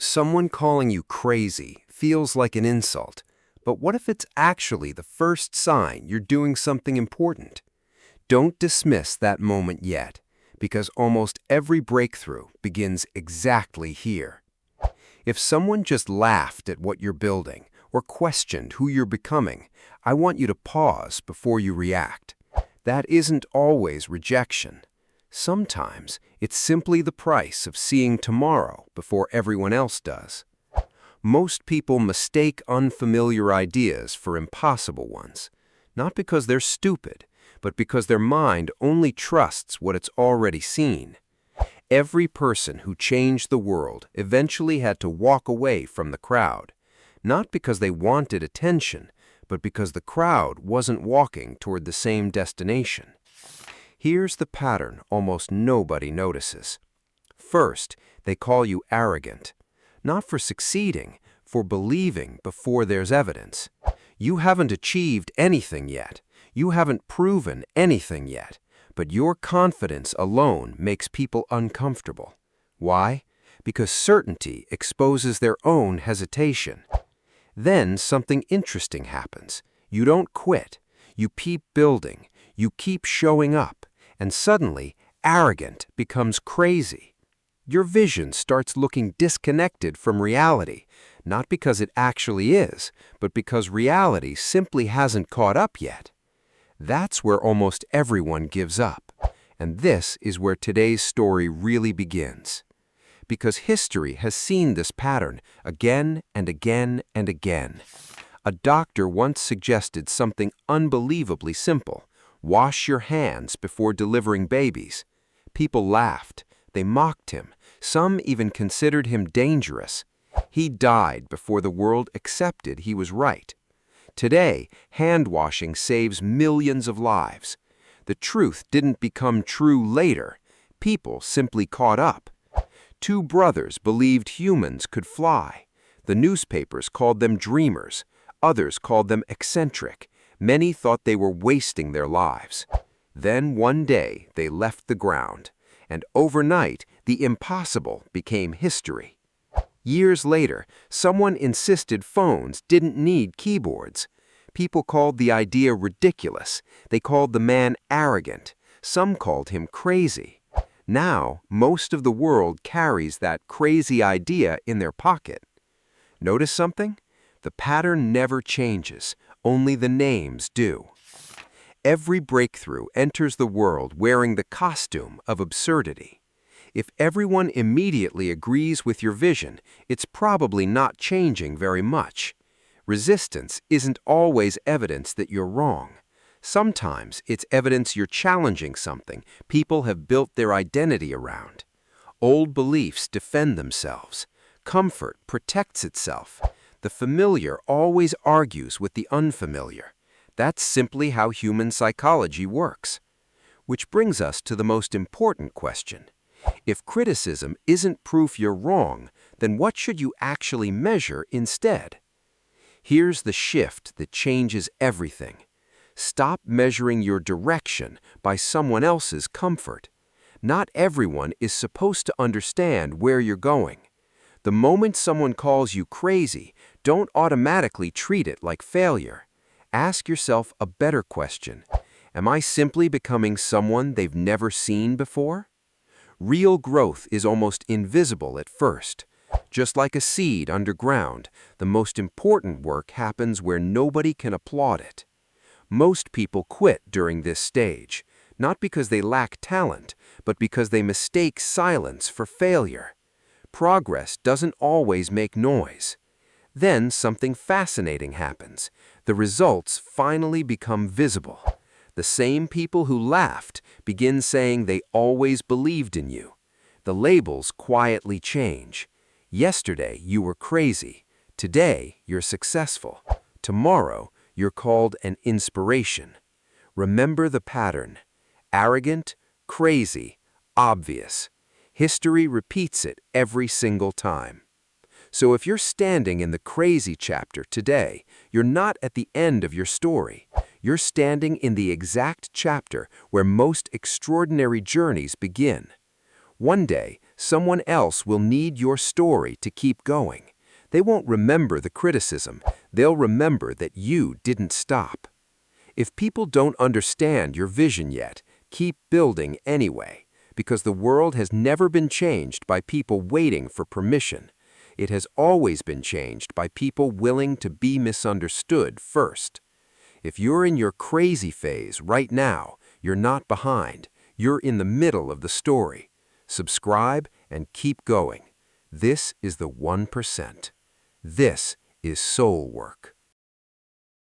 Someone calling you crazy feels like an insult, but what if it's actually the first sign you're doing something important? Don't dismiss that moment yet, because almost every breakthrough begins exactly here. If someone just laughed at what you're building or questioned who you're becoming, I want you to pause before you react. That isn't always rejection. Sometimes it's simply the price of seeing tomorrow before everyone else does. Most people mistake unfamiliar ideas for impossible ones, not because they're stupid, but because their mind only trusts what it's already seen. Every person who changed the world eventually had to walk away from the crowd, not because they wanted attention, but because the crowd wasn't walking toward the same destination. Here's the pattern almost nobody notices. First, they call you arrogant, not for succeeding, for believing before there's evidence. You haven't achieved anything yet. You haven't proven anything yet, but your confidence alone makes people uncomfortable. Why? Because certainty exposes their own hesitation. Then something interesting happens. You don't quit. You keep building. You keep showing up. And suddenly, arrogant becomes crazy. Your vision starts looking disconnected from reality, not because it actually is, but because reality simply hasn't caught up yet. That's where almost everyone gives up. And this is where today's story really begins. Because history has seen this pattern again and again and again. A doctor once suggested something unbelievably simple. Wash your hands before delivering babies. People laughed. They mocked him. Some even considered him dangerous. He died before the world accepted he was right. Today, hand washing saves millions of lives. The truth didn't become true later. People simply caught up. Two brothers believed humans could fly. The newspapers called them dreamers. Others called them eccentric. Many thought they were wasting their lives. Then one day they left the ground, and overnight the impossible became history. Years later, someone insisted phones didn't need keyboards. People called the idea ridiculous. They called the man arrogant. Some called him crazy. Now, most of the world carries that crazy idea in their pocket. Notice something? The pattern never changes, only the names do. Every breakthrough enters the world wearing the costume of absurdity. If everyone immediately agrees with your vision, it's probably not changing very much. Resistance isn't always evidence that you're wrong. Sometimes it's evidence you're challenging something people have built their identity around. Old beliefs defend themselves. Comfort protects itself. The familiar always argues with the unfamiliar. That's simply how human psychology works. Which brings us to the most important question. If criticism isn't proof you're wrong, then what should you actually measure instead? Here's the shift that changes everything. Stop measuring your direction by someone else's comfort. Not everyone is supposed to understand where you're going. The moment someone calls you crazy, don't automatically treat it like failure. Ask yourself a better question. Am I simply becoming someone they've never seen before? Real growth is almost invisible at first. Just like a seed underground, the most important work happens where nobody can applaud it. Most people quit during this stage, not because they lack talent, but because they mistake silence for failure. Progress doesn't always make noise. Then something fascinating happens. The results finally become visible. The same people who laughed begin saying they always believed in you. The labels quietly change. Yesterday you were crazy. Today you're successful. Tomorrow you're called an inspiration. Remember the pattern. Arrogant, crazy, obvious. History repeats it every single time. So if you're standing in the crazy chapter today, you're not at the end of your story. You're standing in the exact chapter where most extraordinary journeys begin. One day, Someone else will need your story to keep going. They won't remember the criticism. They'll remember that you didn't stop. If people don't understand your vision yet, keep building anyway, because the world has never been changed by people waiting for permission. It has always been changed by people willing to be misunderstood first. If you're in your crazy phase right now, you're not behind. You're in the middle of the story. Subscribe and keep going. This is the 1%. This is soul work.